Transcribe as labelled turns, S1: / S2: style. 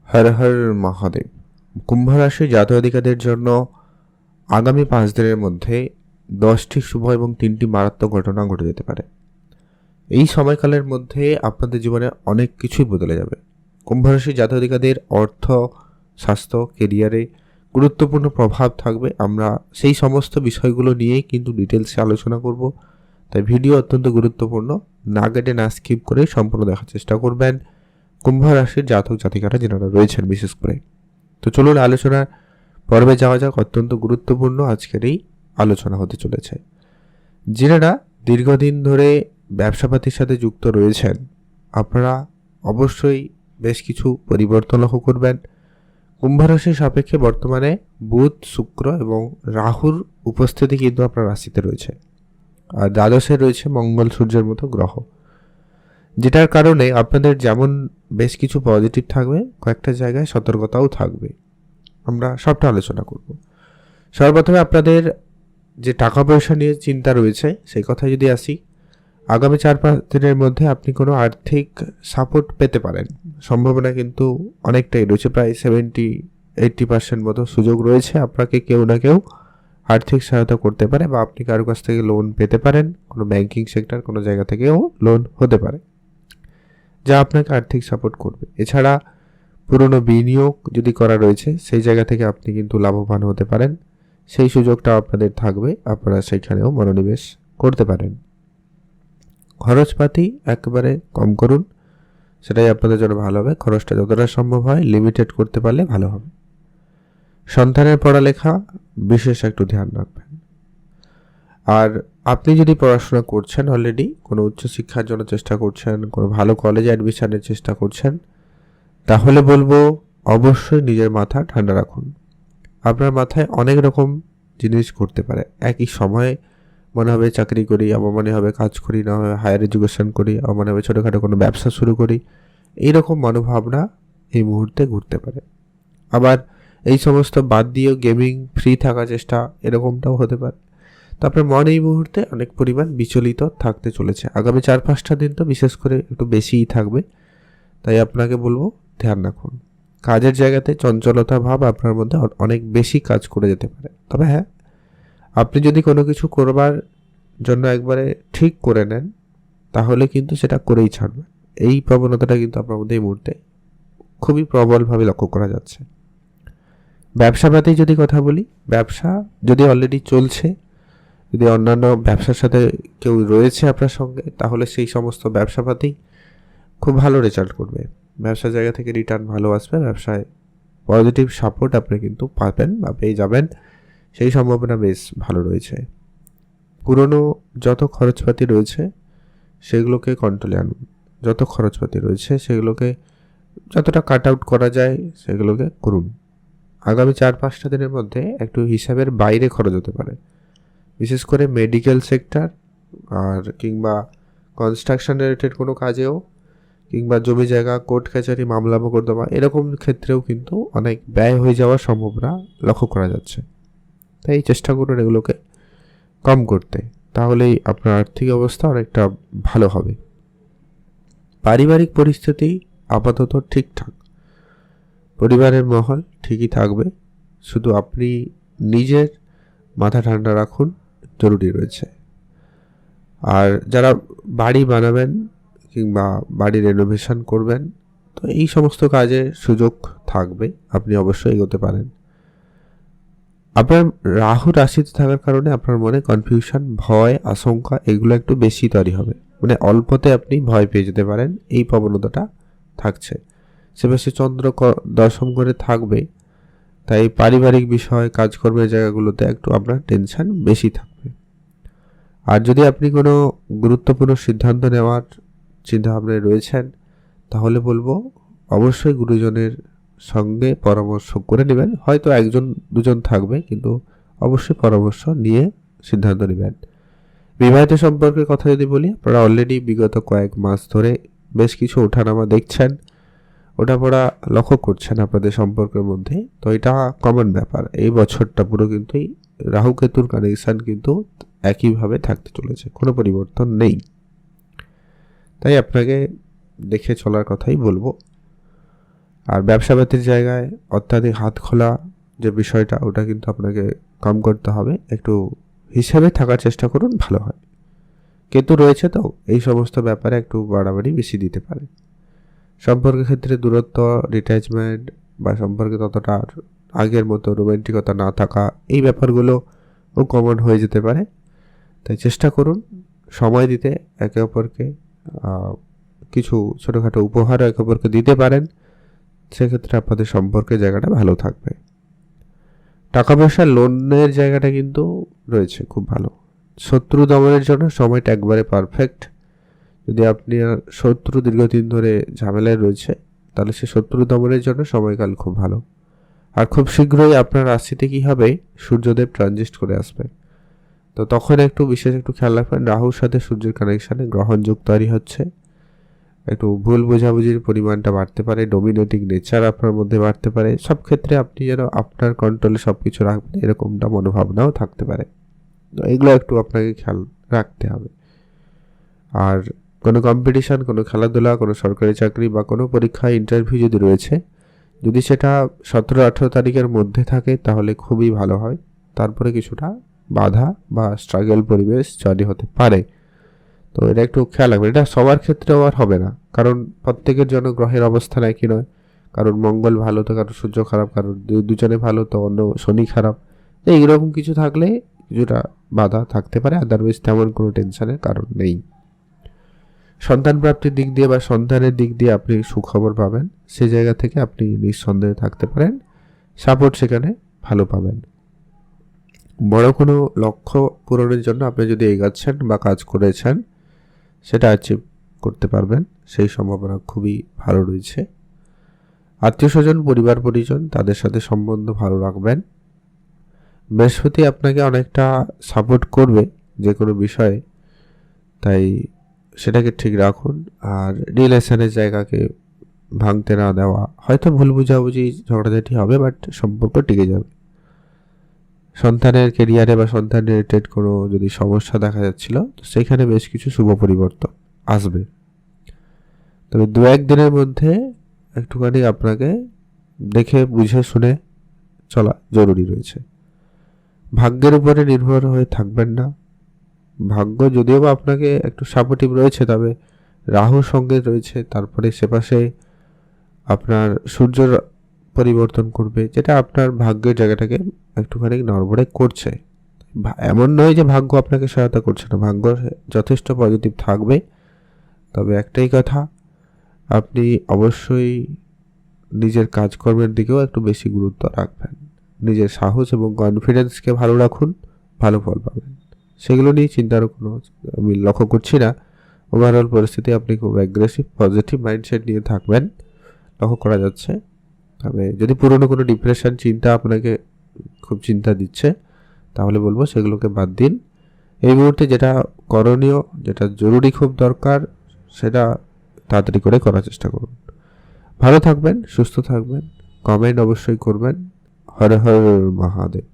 S1: হর হর মহাদেব। কুম্ভ রাশির জাতক-জাতিকাদের জন্য আগামী 5 দিনের মধ্যে 10টি শুভ এবং 3টি মারাত্মক ঘটনা ঘটে যেতে পারে। এই সময়কালের মধ্যে আপনাদের জীবনে অনেক কিছুই বদলে যাবে। কুম্ভ রাশির জাতক-জাতিকাদের অর্থ, স্বাস্থ্য, কেরিয়ারে গুরুত্বপূর্ণ প্রভাব থাকবে। আমরা সেই সমস্ত বিষয়গুলো নিয়েই কিন্তু ডিটেলসে আলোচনা করব। তাই ভিডিও অত্যন্ত গুরুত্বপূর্ণ, না কেটে না স্কিপ করে সম্পূর্ণ দেখার চেষ্টা করবেন কুম্ভ রাশির জাতক জাতিকারা যারা রয়েছেন বিশেষ করে। তো চলুন আলোচনার পর্বে যাওয়া যাক। অত্যন্ত গুরুত্বপূর্ণ আজকের এই আলোচনা হতে চলেছে। যারা দীর্ঘদিন ধরে ব্যবসাপাতির সাথে যুক্ত রয়েছেন, আপনারা অবশ্যই বেশ কিছু পরিবর্তন লক্ষ্য করবেন। কুম্ভ রাশির সাপেক্ষে বর্তমানে বুধ, শুক্র এবং রাহুর উপস্থিতি কিন্তু আপনার রাশিতে রয়েছে, আর দ্বাদশে রয়েছে মঙ্গল, সূর্যের মতো গ্রহ, যেটার কারণে আপনাদের যেমন বেশ কিছু পজিটিভ থাকবে, কয়েকটা জায়গায় সতর্কতাও থাকবে। আমরা সবটা আলোচনা করব। সর্বপ্রথমে আপনাদের যে টাকা পয়সা নিয়ে চিন্তা রয়েছে সেই কথায় যদি আসি, আগামী 4-5 দিনের মধ্যে আপনি কোনো আর্থিক সাপোর্ট পেতে পারেন। সম্ভাবনা কিন্তু অনেকটাই রয়েছে, প্রায় 70-80% মতো সুযোগ রয়েছে। আপনাকে কেউ না কেউ আর্থিক সহায়তা করতে পারে, বা আপনি কারো কাছ থেকে লোন পেতে পারেন। কোনো ব্যাংকিং সেক্টর, কোনো জায়গা থেকেও লোন হতে পারে যা আপনাকে আর্থিক সাপোর্ট করবে। এছাড়া পুরনো বিনিয়োগ যদি করা রয়েছে সেই জায়গা থেকে আপনি কিন্তু লাভবান হতে পারেন, সেই সুযোগটা আপনাদের থাকবে, আপনারা সেখানেও মনোনিবেশ করতে পারেন। খরচপাতি একেবারে কম করুন, সেটাই আপনাদের জন্য ভালো হবে। খরচটা যতটা সম্ভব হয় লিমিটেড করতে পারলে ভালো হবে। সন্তানের পড়ালেখা বিশেষ একটু ধ্যান রাখবেন। আর আপনি যদি পড়াশোনা করছেন, অলরেডি কোনো উচ্চশিক্ষার জন্য চেষ্টা করছেন, কোনো ভালো কলেজে অ্যাডমিশনের চেষ্টা করছেন, তাহলে বলবো অবশ্যই নিজের মাথা ঠান্ডা রাখুন। আপনার মাথায় অনেক রকম জিনিস ঘুরতে পারে। একই সময়ে মনে হবে চাকরি করি, আবার মনে হবে কাজ করি, না হয় হায়ার এডুকেশন করি, আবার মনে হবে ছোটোখাটো কোনো ব্যবসা শুরু করি। এইরকম মনোভাবনা এই মুহূর্তে ঘুরতে পারে। আবার এই সমস্ত বাদ দিয়েও গেমিং, ফ্রি থাকার চেষ্টা, এরকমটাও হতে পারে। তো আপনার মন এই মুহূর্তে অনেক পরিমাণ বিচলিত থাকতে চলেছে। আগামী 4-5টা দিন তো বিশেষ করে একটু বেশিই থাকবে, তাই আপনাকে বলবো ধ্যান রাখুন। কাজের জায়গাতে চঞ্চলতা ভাব আপনার মধ্যে অনেক বেশি কাজ করে যেতে পারে। তবে হ্যাঁ, আপনি যদি কোনো কিছু করবার জন্য একবারে ঠিক করে নেন, তাহলে কিন্তু সেটা করেই ছাড়বেন। এই প্রবণতাটা কিন্তু আপনার মধ্যে এই মুহূর্তে খুবই প্রবলভাবে লক্ষ্য করা যাচ্ছে। ব্যবসাপাতি যদি কথা বলি, ব্যবসা যদি অলরেডি চলছে, যদি অন্যান্য ব্যবসার সাথে কেউ রয়েছে আপনার সঙ্গে, তাহলে সেই সমস্ত ব্যবসাপাতি খুব ভালো রেজাল্ট করবে। ব্যবসার জায়গা থেকে রিটার্ন ভালো আসবে, ব্যবসায় পজিটিভ সাপোর্ট আপনি কিন্তু পাবেন বা পেয়ে যাবেন, সেই সম্ভাবনা বেশ ভালো রয়েছে। পুরনো যত খরচপাতি রয়েছে সেগুলোকে কন্ট্রোলে আনুন। যত খরচপাতি রয়েছে সেগুলোকে যতটা কাট আউট করা যায় সেগুলোকে করুন। আগামী 4-5টা দিনের মধ্যে একটু হিসাবের বাইরে খরচ হতে পারে, বিশেষ করে মেডিকেল সেক্টর আর কিংবা কনস্ট্রাকশন রিলেটেড কোনো কাজেও, কিংবা জমি জায়গা, কোর্ট কাছারি, মামলা মোকদ্দমা, এরকম ক্ষেত্রেও কিন্তু অনেক ব্যয় হয়ে যাওয়ার সম্ভাবনা লক্ষ্য করা যাচ্ছে। তাই চেষ্টা করুন এগুলোকে কম করতে, তাহলেই আপনার আর্থিক অবস্থা অনেকটা ভালো হবে। পারিবারিক পরিস্থিতি আপাতত ঠিকঠাক, পরিবারের মহল ঠিকই থাকবে, শুধু আপনি নিজের মাথা ঠান্ডা রাখুন, জরুরি রয়েছে। আর যারা বাড়ি বানাবেন কিংবা বাড়ি রেনোভেশন করবেন, তো এই সমস্ত কাজে সুযোগ থাকবে, আপনি অবশ্যই এগোতে পারেন। আপনার রাহু রাশিতে থাকার কারণে আপনার মনে কনফিউশন, ভয়, আশঙ্কা এগুলো একটু বেশি তৈরি হবে, মানে অল্পতে আপনি ভয় পেয়ে যেতে পারেন, এই প্রবণতাটা থাকছে। সেবাসে চন্দ্র দশম করে থাকবে, তাই পারিবারিক বিষয়, কাজকর্মের জায়গাগুলোতে একটু আপনার টেনশন বেশি থাকবে। আর যদি আপনি কোনো গুরুত্বপূর্ণ সিদ্ধান্ত নেওয়ার চিন্তাভাবনায় রয়েছেন, তাহলে বলবো অবশ্যই গুরুজনের সঙ্গে পরামর্শ করে নেবেন। হয়তো 1-2জন থাকবে, কিন্তু অবশ্যই পরামর্শ নিয়ে সিদ্ধান্ত নেবেন। বিবাহিত সম্পর্কের কথা যদি বলি, আপনারা অলরেডি বিগত কয়েক মাস ধরে বেশ কিছু ওঠানামা দেখছেন, ওঠাপড়া লক্ষ্য করছেন আপনাদের সম্পর্কের মধ্যে। তো এটা কমন ব্যাপার। এই বছরটা পুরো কিন্তু রাহু কেতুর কানেকশান কিন্তু একইভাবে থাকতে চলেছে, কোনো পরিবর্তন নেই। তাই আপনাকে দেখে চলার কথাই বলবো। আর ব্যবসাপাতির জায়গায় অত্যাধিক হাত খোলা যে বিষয়টা, ওটা কিন্তু আপনাকে কম করতে হবে। একটু হিসেবে থাকার চেষ্টা করুন, ভালো হয়। কিন্তু রয়েছে তো, এই সমস্ত ব্যাপারে একটু বাড়াবাড়ি বেশি দিতে পারে। সম্পর্কের ক্ষেত্রে দূরত্ব, ডিট্যাচমেন্ট বা সম্পর্কে ততটা আগের মতো রোমান্টিকতা না থাকা, এই ব্যাপারগুলো ও কমন হয়ে যেতে পারে। তাই চেষ্টা করুন সময় দিতে একে অপরকে। কিছু ছোটোখাটো উপহার একে অপরকে দিতে পারেন, সেক্ষেত্রে আপনাদের সম্পর্কের জায়গাটা ভালো থাকবে। টাকা পয়সা লোনের জায়গাটা কিন্তু রয়েছে খুব ভালো। শত্রু দমনের জন্য সময়টা একবারে পারফেক্ট। যদি আপনি শত্রু দীর্ঘদিন ধরে ঝামেলায় রয়েছে, তাহলে সে শত্রু দমনের জন্য সময়কাল খুব ভালো। আর খুব শীঘ্রই আপনার রাশিতে কী হবে, সূর্যদেব ট্রানজিস্ট করে আসবে। তো তখন একটু বিশেষ একটু খেয়াল রাখবেন, রাহুর সাথে সূর্যের কানেকশানে গ্রহণ যুগ তৈরি হচ্ছে। একটু ভুল বোঝাবুঝির পরিমাণটা বাড়তে পারে, ডোমিনেটিং নেচার আপনার মধ্যে বাড়তে পারে। সব ক্ষেত্রে আপনি যেন আপনার কন্ট্রোলে সব কিছু রাখবেন, এরকমটা মনোভাবনাও থাকতে পারে। তো এগুলো একটু আপনাকে খেয়াল রাখতে হবে। আর কোনো কম্পিটিশান, কোনো খেলাধুলা, কোনো সরকারি চাকরি বা কোনো পরীক্ষা, ইন্টারভিউ যদি রয়েছে, যদি সেটা 17-18 তারিখের মধ্যে থাকে তাহলে খুবই ভালো হয়। তারপরে কিছুটা বাধা বা স্ট্রাগল পরিবেশ তৈরি হতে পারে। তো এটা একটু খেয়াল রাখবেন। এটা সবার ক্ষেত্রেও আর হবে না, কারণ প্রত্যেকের জন্য গ্রহের অবস্থান একই নয়। কারণ মঙ্গল ভালো তো কারণ সূর্য খারাপ, কারণ দুজনে ভালো তো অন্য শনি খারাপ। এইরকম কিছু থাকলে কিছুটা বাধা থাকতে পারে, আদারওয়াইজ তেমন কোনো টেনশনের কারণ নেই। সন্তান প্রাপ্তির দিক দিয়ে বা সন্তানের দিক দিয়ে আপনি সুখবর পাবেন, সে জায়গা থেকে আপনি নিঃসন্দেহে থাকতে পারেন। সাপোর্ট সেখানে ভালো পাবেন। বড় কোনো লক্ষ্য পূরণের জন্য আপনি যদি এগাচ্ছেন বা কাজ করেছেন, সেটা অ্যাচিভ করতে পারবেন, সেই সম্ভাবনা খুবই ভালো রয়েছে। আত্মীয় স্বজন, পরিবার পরিজন, তাদের সাথে সম্বন্ধ ভালো রাখবেন। বৃহস্পতি আপনাকে অনেকটা সাপোর্ট করবে যে কোনো বিষয়ে, তাই সেটাকে ঠিক রাখুন। আর রিলেশনের জায়গাকে ভাঙতে না দেওয়া, হয়তো ভুল বুঝাবুঝি ঝগড়াঝাটি হবে, বাট সম্পর্ক টিকে যাবে। সন্তানের কেরিয়ারে বা সন্তান রিলেটেড কোনো যদি সমস্যা দেখা যাচ্ছিল, তো সেখানে বেশ কিছু শুভ পরিবর্তন আসবে। তবে 2-1 দিনের মধ্যে একটুখানি আপনাকে দেখে বুঝে শুনে চলা জরুরি রয়েছে। ভাগ্যের উপরে নির্ভর হয়ে থাকবেন না। ভাগ্য যদিও বা আপনাকে একটু সাপোর্টিভ রয়েছে, তবে রাহুর সঙ্গে রয়েছে, তারপরে সেপাশে আপনার সূর্যর পরিবর্তন করবে, যেটা আপনার ভাগ্যের জায়গাটাকে একটুখানি নড়বড়ে করছে। এমন নয় যে ভাগ্য আপনাকে সহায়তা করছে না, ভাগ্য যথেষ্ট পজিটিভ থাকবে। তবে একটাই কথা, আপনি অবশ্যই নিজের কাজকর্মের দিকেও একটু বেশি গুরুত্ব রাখবেন। নিজের সাহস এবং কনফিডেন্সকে ভালো রাখুন, ভালো ফল পাবেন। সেগুলো নিয়ে চিন্তার কোনো আমি লক্ষ্য করছি না। ওভারঅল পরিস্থিতি আপনি খুব অ্যাগ্রেসিভ পজিটিভ মাইন্ডসেট নিয়ে থাকবেন, লক্ষ্য করা যাচ্ছে। তবে যদি পুরনো কোনো ডিপ্রেশন চিন্তা আপনাকে খুব চিন্তা দিচ্ছে, তাহলে বলবো সেগুলোকে বাদ দিন। এই মুহূর্তে যেটা করণীয়, যেটা জরুরি খুব দরকার, সেটা তাড়াতাড়ি করে করার চেষ্টা করুন। ভালো থাকবেন, সুস্থ থাকবেন, কমেন্ট অবশ্যই করবেন। হর হর মহাদেব।